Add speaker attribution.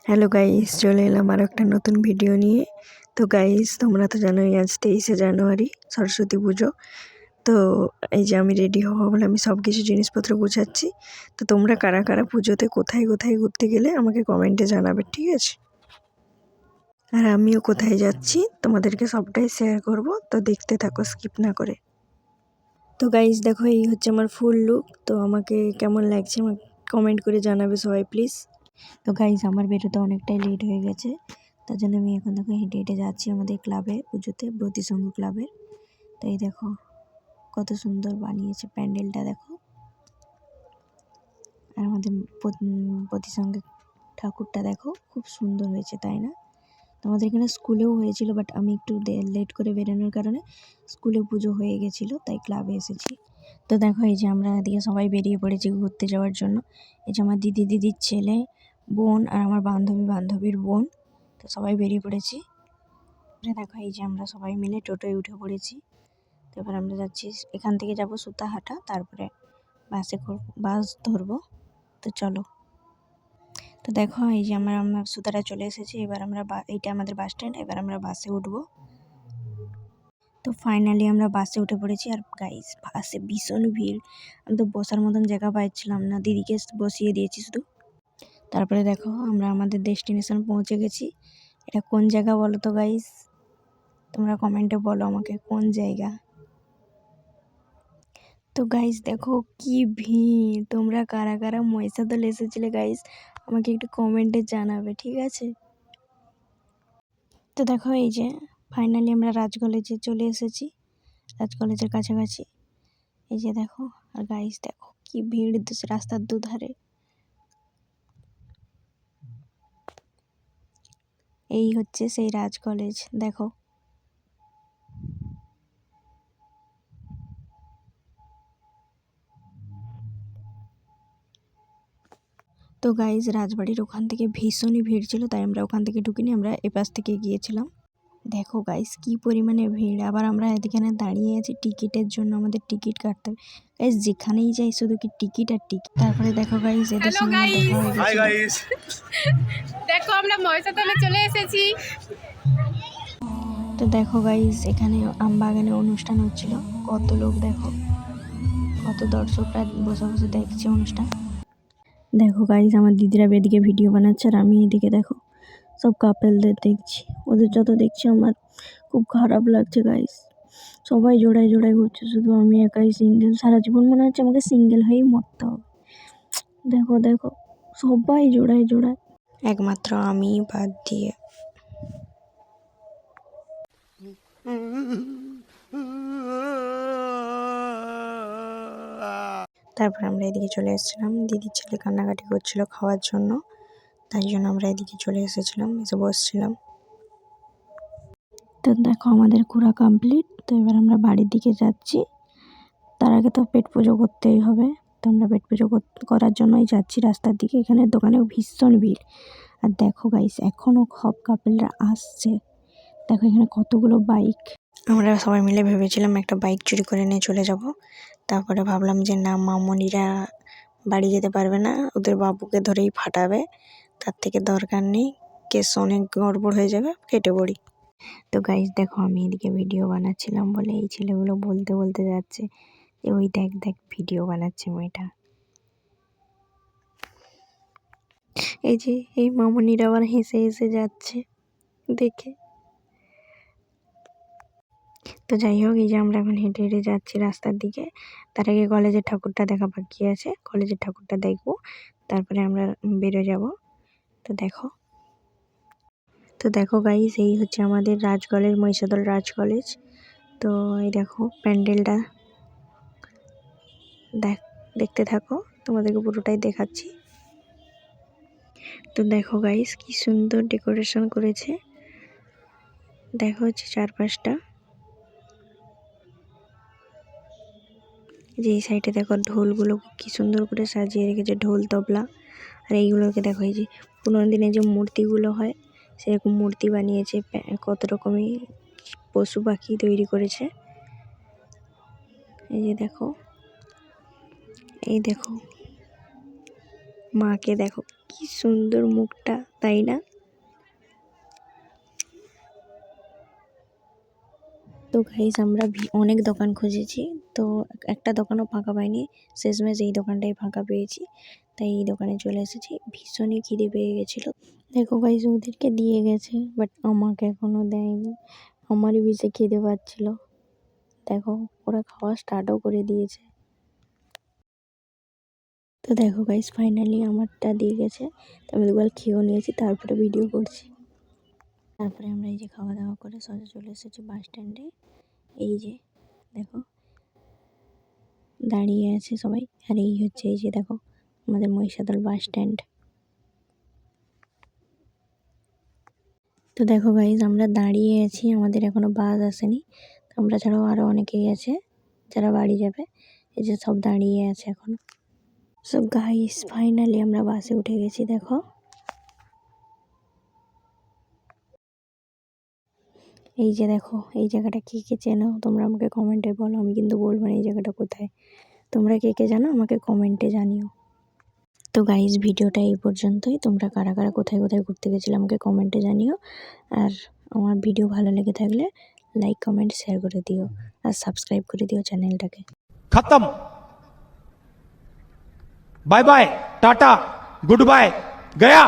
Speaker 1: Hello guys, চলে এলাম আর একটা নতুন ভিডিও নিয়ে। তো গাইস, তোমরা তো জানোই আজ 23শে জানুয়ারি সরস্বতী পুজো। তো এই যে আমি রেডি হবো বলে আমি সব কিছু জিনিসপত্র গুছাচ্ছি। তো তোমরা কারা কারা পুজোতে কোথায় কোথায় ঘুরতে গেলে আমাকে কমেন্টে জানাবে, ঠিক আছে? আর আমিও কোথায় যাচ্ছি তোমাদেরকে সবটাই শেয়ার করব, তো দেখতে থাকো স্কিপ না করে। তো গাইস দেখো, এই হচ্ছে আমার ফুল লুক। তো আমাকে কেমন লাগছে আমাকে কমেন্ট করে জানাবে সবাই প্লিজ। তো গাইস, আমার বেরোতে অনেকটাই লেট হয়ে গেছে, তার জন্য আমি এখন দেখো হেঁটে হেঁটে যাচ্ছি আমাদের ক্লাবে পুজোতে, ব্রতিসংঘ ক্লাবের। তো এই দেখো কত সুন্দর বানিয়েছে প্যান্ডেলটা, দেখো। আর আমাদের ব্রতিসংঘ ঠাকুরটা দেখো খুব সুন্দর হয়েছে, তাই না? আমাদের এখানে স্কুলেও হয়েছিল, বাট আমি একটু লেট করে বেরোনোর কারণে স্কুলে পুজো হয়ে গেছিলো, তাই ক্লাবে এসেছি। তো দেখো এই যে আমরা এদিকে সবাই বেরিয়ে পড়েছি ঘুরতে যাওয়ার জন্য। এই যে আমার দিদির ছেলে, বোন আর আমার বান্ধবীর বোন, তো সবাই বেরিয়ে পড়েছি। দেখো এই যে আমরা সবাই মিলে টোটোয় উঠে পড়েছি। তো এবার আমরা যাচ্ছি, এখান থেকে যাব সুতাহাটা, তারপরে বাস ধরবো। তো চলো। তো দেখো এই যে আমরা সুতাটা চলে এসেছি। এবার আমরা এইটা আমাদের বাস স্ট্যান্ড, এবার আমরা বাসে উঠবো। তো ফাইনালি আমরা বাসে উঠে পড়েছি। আর গাইস, বাসে ভীষণ ভিড়, আমি তো বসার মতন জায়গা পাচ্ছিলাম না, দিদিকে বসিয়ে দিয়েছি শুধু। তারপরে দেখো আমরা আমাদের ডেস্টিনেশন পৌঁছে গেছি। এটা কোন জায়গা বলো তো গাইস? তোমরা কমেন্টে বলো আমাকে কোন জায়গা। তো গাইস দেখো কি ভিড়, তোমরা কারা কারা মহিষাদল এসেছিলে গাইস আমাকে একটু কমেন্টে জানাবে, ঠিক আছে? তো দেখো এই যে ফাইনালি আমরা রাজ কলেজে চলে এসেছি, রাজ কলেজের কাছাকাছি। এই যে দেখো, আর গাইস দেখো কি ভিড় রাস্তার দুধারে। এই হচ্ছে সেই রাজ কলেজ, দেখো। তো গাইজ, রাজবাড়ির ওখান থেকে ভীষণই ভিড় ছিল, তাই আমরা ওখান থেকে ঢুকিনি, আমরা এপাশ থেকে গিয়েছিলাম। দেখো গাইজ কি পরিমাণে ভিড়, আবার আমরা এখানে দাঁড়িয়ে আছি টিকিটের জন্য, আমাদের টিকিট কাটতে হবে গাইজ, যেখানেই যাই শুধু কি টিকিট আর টিকিট। তারপরে দেখো গাইজ, এদের সঙ্গে আমার দেখা হয়ে গেছে।
Speaker 2: দেখো আমরা মহিষাদলে চলে এসেছি।
Speaker 1: তো দেখো গাইজ, এখানে আমবাগানে অনুষ্ঠান হচ্ছিল, কত লোক দেখো, কত দর্শকরা বসে বসে দেখছে অনুষ্ঠান। দেখো গাইজ, আমার দিদিরা এদিকে ভিডিও বানাচ্ছে, আর আমি এদিকে দেখো সব কাপেলদের দেখছি। ওদের যত দেখছি আমার খুব খারাপ লাগছে গাইজ, সবাই জোড়ায় জোড়ায় ঘুরছে, শুধু আমি একাই সিঙ্গেল। সারা জীবন মনে হচ্ছে আমাকে সিঙ্গেল হয়েই মরতে হবে। দেখো দেখো সবাই জোড়ায় জোড়ায়, একমাত্র আমি বাদ দিয়ে। তারপর আমরা এদিকে চলে এসেছিলাম, দিদির ছেলে কান্নাকাটি করছিল খাওয়ার জন্য, তাই জন্য আমরা এদিকে চলে এসেছিলাম, এসে বসছিলাম। তো দেখো আমাদের ঘোরা কমপ্লিট। তো এবার আমরা বাড়ির দিকে যাচ্ছি, তার আগে তো পেট পুজো করতেই হবে। তো আমরা পেট পুজো করার জন্যই যাচ্ছি রাস্তার দিকে। এখানে দোকানেও ভীষণ ভিড়। আর দেখো গাইস, এখনও সব কাপেলরা আসছে, দেখো এখানে কতগুলো বাইক। আমরা সবাই মিলে ভেবেছিলাম একটা বাইক চুরি করে নিয়ে চলে যাব, তারপরে ভাবলাম যে না, মামনিরা বাড়ি যেতে পারবে না, ওদের বাবুকে ধরেই ফাটাবে, তার থেকে দরকার নেই, কেস অনেক গড়বড় হয়ে যাবে, কেটে পড়ি। তো গাইস দেখো, আমি এদিকে ভিডিও বানাচ্ছিলাম বলে এই ছেলেগুলো বলতে বলতে যাচ্ছে যে ওই দেখ দেখ ভিডিও বানাচ্ছে মেয়েটা। এই যে এই মামনিরা আবার হেসে হেসে যাচ্ছে দেখে। তো যাই হোক, এই যে আমরা এখন হেঁটে হেঁটে যাচ্ছি রাস্তার দিকে। তার আগে কলেজের ঠাকুরটা দেখা বাকি আছে, কলেজের ঠাকুরটা দেখবো, তারপরে আমরা বেরো যাব। তো দেখো গাইস, এই হচ্ছে আমাদের রাজ কলেজ, মহিষাদল রাজ কলেজ। তো এই দেখো প্যান্ডেলটা, দেখতে থাকো, তোমাদেরকে পুরোটাই দেখাচ্ছি। তো দেখো গাইস কি সুন্দর ডেকোরেশন করেছে, দেখো হচ্ছে চারপাশটা। যে এই সাইডে দেখো ঢোলগুলো কি সুন্দর করে সাজিয়ে রেখেছে, ঢোল তবলা। আর এইগুলোকে দেখো, এই যে পুরোনো দিনে যে মূর্তিগুলো হয় সেরকম মূর্তি বানিয়েছে, কত রকমই পশু পাখি তৈরি করেছে। এই যে দেখো, এই দেখো মাকে দেখো কি সুন্দর মুখটা, তাই না? তো গাইস আমরা অনেক দোকান খুঁজেছি, তো একটা দোকানও ফাঁকা পাইনি। শেষমেশ এই দোকানটাই ফাঁকা পেয়েছি, তাই এই দোকানে চলে এসেছি। ভীষণই খিদে পেয়ে গেছিলো। দেখো গাইস ওদেরকে দিয়ে গেছে, বাট আমাকে এখনো দেয়নি। আমারই বেশি খিদে পাচ্ছিল। দেখো ওরা খাওয়া স্টার্টও করে দিয়েছে। তো দেখো গাইস ফাইনালি আমারটা দিয়ে গেছে, তো আমি দুবার খেয়েও নিয়েছি, তারপরে ভিডিও করছি। তারপরে আমরা এই যে খাওয়া দাওয়া করে সোজা চলে এসেছি বাস স্ট্যান্ডে। এই যে দেখো দাঁড়িয়ে আছে সবাই, আর এই হচ্ছে এই যে দেখো আমাদের মহিষাদল বাস স্ট্যান্ড। তো দেখো গাইজ আমরা দাঁড়িয়ে আছি, আমাদের এখনো বাস আসেনি। তো আমরা ছাড়াও আরও অনেকেই আছে যারা বাড়ি যাবে, এই যে সব দাঁড়িয়ে আছে এখন। সো গাইস ফাইনালি আমরা বাসে উঠে গেছি। দেখো এই যে দেখো এই জায়গাটা কে কে চেনো তোমরা আমাকে কমেন্টে বলো, আমি কিন্তু বলবো না এই জায়গাটা কোথায়। তোমরা কে কে জানো আমাকে কমেন্টে জানিও। তো গাইজ ভিডিওটা এই পর্যন্তই। তোমরা কারা কারা কোথায় কোথায় ঘুরতে গেছিলে আমাকে কমেন্টে জানিও। আর আমার ভিডিও ভালো লেগে থাকলে লাইক কমেন্ট শেয়ার করে দিও, আর সাবস্ক্রাইব করে দিও চ্যানেলটাকে।
Speaker 3: खत्म। Bye bye, tata, good bye, गया।